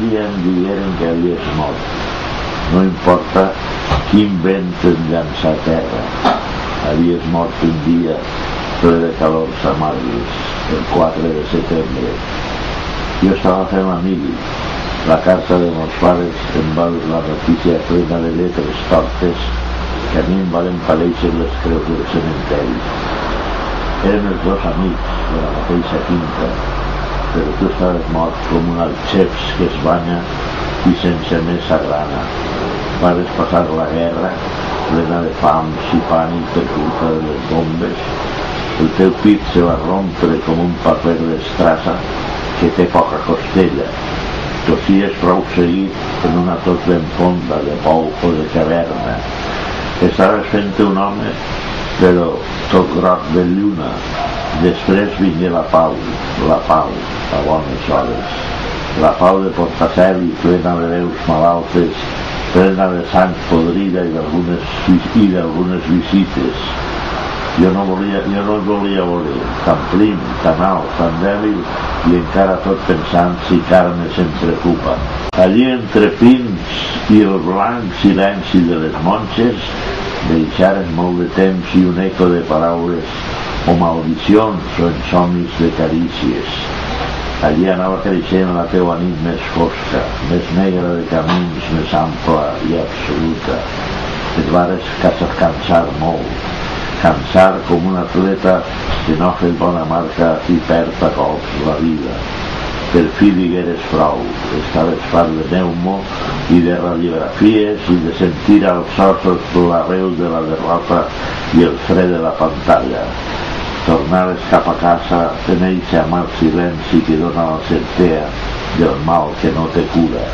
família em digueren que havies mort. No importa quin vent et llança a terra, havies mort un dia ple de calors amargues, el 4 de setembre. Jo estava fent la mili. La carta de meus pares em va la notícia plena de lletres tortes que a mi em van parèixer les creus del cementeri. Érem els dos amics de la mateixa finca, però tu estaves mort com un alxeps que es banya i sense més agrana. Vares passar la guerra plena de fams i pànic per culpa de les bombes. El teu pit se va rompre com un paper d'estrassa que té poca costella. Tossies prou seguit en una tos ben fonda de pou o de caverna. Estaves fent-te un home, però tot groc de lluna. Després vingué la pau, a bones hores. La pau de Portaceli, plena de veus malaltes, plena de sang podrida i d'algunes visites. Jo no el volia veure, tan prim, tan alt, tan dèbil, i encara tot pensant si Carme se'n preocupa. Allí entre pins i el blanc silenci de les monges deixaren molt de temps i un eco de paraules o maldicions o insomnis de carícies. Allí anava creixent la teua nit més fosca, més negra de camins, més ampla i absoluta. Et vares cansar molt, cansar com un atleta que no ha fet bona marca i perd a cops la vida. Per fi digueres prou, estaves fart de pneumo i de radiografies i de sentir als ossos l'arreu de la derrota i el fred de la pantalla. Tornaves cap a casa en eixe amarg silenci que dona la certesa del mal que no té cura.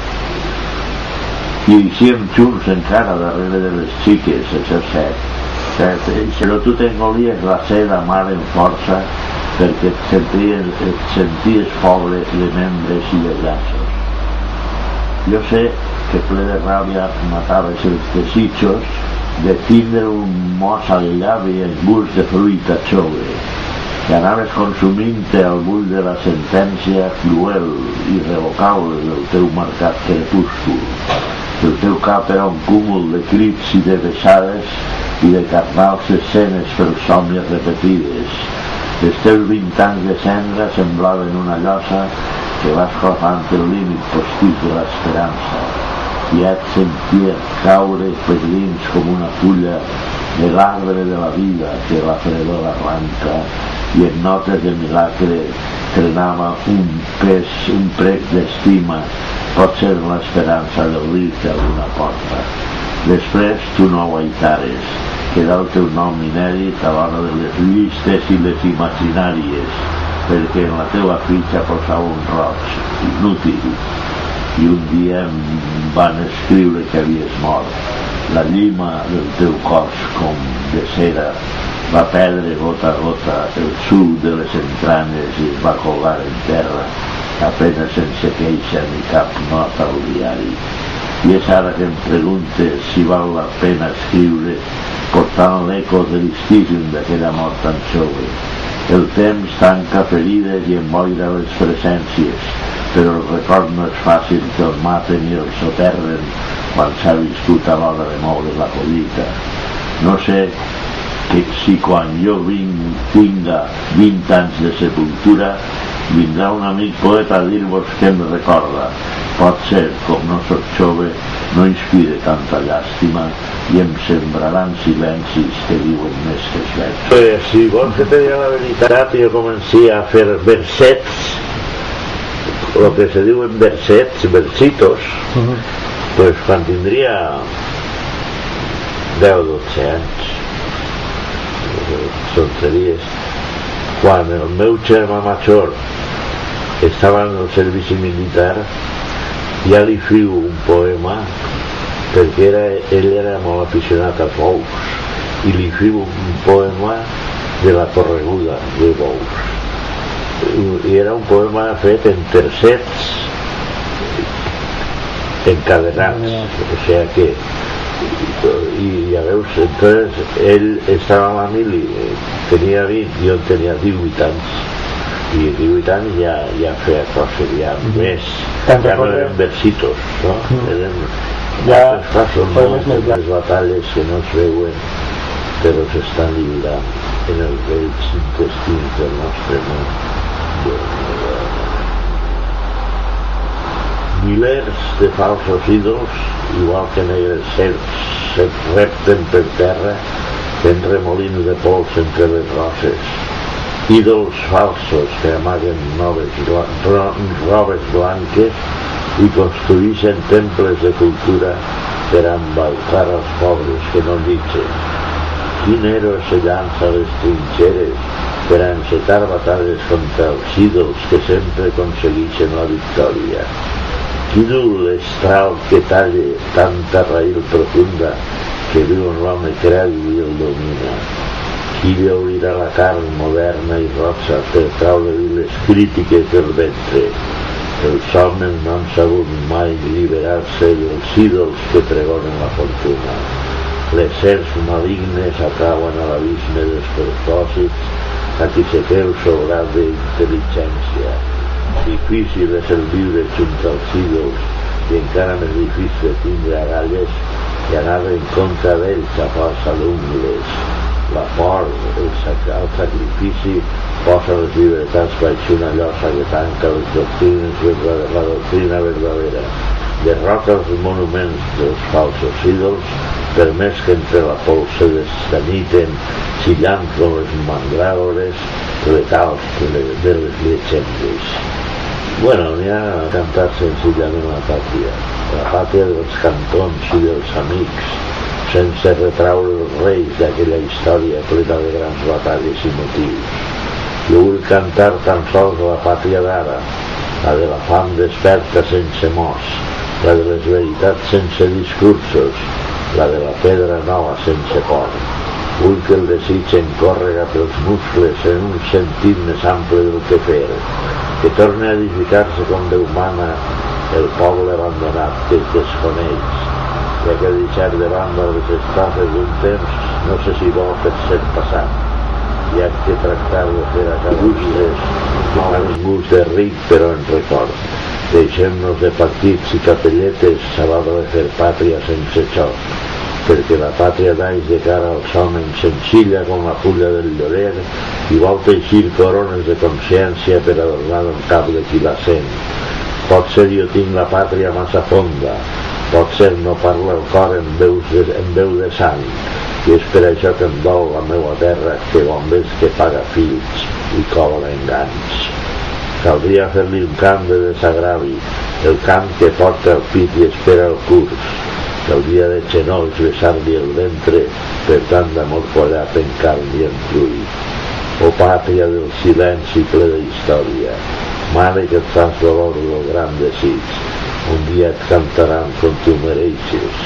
I eixíem junts encara darrere de les xiques, això és cert. Però tu t'engolies la seda mar en força perquè et senties pobre de membres i de braços. Jo sé que ple de ràbia mataves els desitjos de tindre un mos al llavi en gust de fruita jove, que anaves consumint-te al bull de la sentència cruel i irrevocable del teu marcat crepúscul. El teu cap era un cúmul de crits i de besades i de carnals escenes per somnis repetides. Els teus 20 anys de cendra semblaven una llosa que va esclafant el límit postís de l'esperança, i et senties caure per dins com una fulla de l'arbre de la vida que la fredor arranca, i en notes de miracle trenava un prec d'estima, pot ser l'esperança d'obrir-te alguna porta. Després tu no aguaitares, quedà el teu nom inèdit a l'hora de les llistes i les imaginàries, perquè en la teua fitxa posava un roig inútil, i un dia em van escriure que havies mort. La llima del teu cos com de cera va perdre gota a gota el suc de les entranyes i es va colgar en terra, apenas sense queixa ni cap nota al diari. I és ara que em preguntes si val la pena escriure portant l'eco tristíssim d'aquella mort tan jove. El temps tanca ferides i emboira les presències, però el record no és fàcil que el maten i el soterren quan s'ha viscut a l'hora de moure la collita. No sé que si quan jo tinga 20 anys de sepultura vindrà un amic poeta a dir-vos què em recorda. Pot ser, com no soc jove, no inspire tanta llàstima i em sembraran silencis que diuen més que els versos. Si vols que te digui la veritat, jo comencia a fer versets, el que se diuen versets, versitos, pues quan tindria 10 o 12 anys, tonteries, quan el meu germà major estava en el servici militar, ja li fiu un poema, perquè ell era molt aficionat a bous, i li fiu un poema de la correguda de bous. I era un poema fet en tercets encadenats, o sigui que i ja veus, entonces ell estava a la mili, tenia 20, jo tenia 18 anys, i 18 anys ja feia coses, ja més, ja no eren versitos, no? Eren altres casos, moltes les batalles que no es veuen, però s'estan lliurant en els vells intestins del nostre món. Milers de falsos ídols, igual que negres serps, se repten per terra fent remolins de pols entre les roses. Ídols falsos que amaguen robes blanques i construïxen temples de cultura per embaucar els pobres que no llitgen. Quin héroe se llança a les trinxeres per a encetar batalles contra els ídols que sempre aconsegueixen la victòria? Qui duu l'estral que talla tanta raïl profunda que viu en l'home crèdul i el domina? Qui llaurirà la carn moderna i rosa per traure-li les crítiques del ventre? Els homes no han sabut mai lliberar-se dels ídols que pregonen la fortuna. Les serps malignes acaben a l'abisme dels propòsits a qui se creu sobrat d'intel·ligència. Difícil és el viure junt als ídols i encara més difícil tindre agalles i anar en contra d'ells a força d'ungles. La por, el sacrifici posa les llibertats baix una llosa que tanca les doctrines, la doctrina verdadera. Derroca els monuments dels falsos ídols, per més que entre la pols se desaniten, xillant com les mandràgores letals de les llegendes. Bueno, n'hi ha cantat senzillament la pàtria dels cantons i dels amics, sense retraure els reis d'aquella història plena de grans batalles i motius. Jo vull cantar tan sols la pàtria d'ara, la de la fam desperta sense mos, la de les veritats sense discursos, la de la pedra nova sense por. Vull que el desig encórrega pels muscles en un sentit més ample del que fer, que torni a edificar-se com Déu mana el poble abandonat que es desconeix, ja que deixar de banda les estafes d'un temps no sé si vol per ser passat, ja que tractar de fer a cabustres no ha un gust de ric però en record. Deixem-nos de partits i capelletes a l'hora de fer pàtria sense xoc, perquè la pàtria naix de cara als homes senzilla com la fulla del llorer i vol teixir corones de consciència per adornar el cap de qui la sent. Pot ser jo tinc la pàtria massa fonda, pot ser no parla el cor en veu de sang, i és per això que em dol la meua terra que bombers que paga fills i cobra enganys. Caldria fer-li un cant de desagravi, el cant que porta el pit i espera el curs. Caldria de genolls besar-li el ventre per tant d'amor quallat en carn i en fruit. O pàtria del silenci ple d'història, mare que et fas dolor del gran desig, un dia et cantaran com tu mereixes,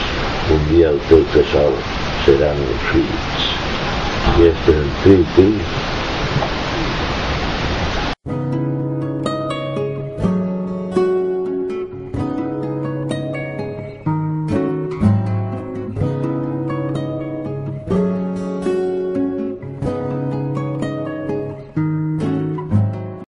un dia el teu tesor seran els fills. I este és el tri,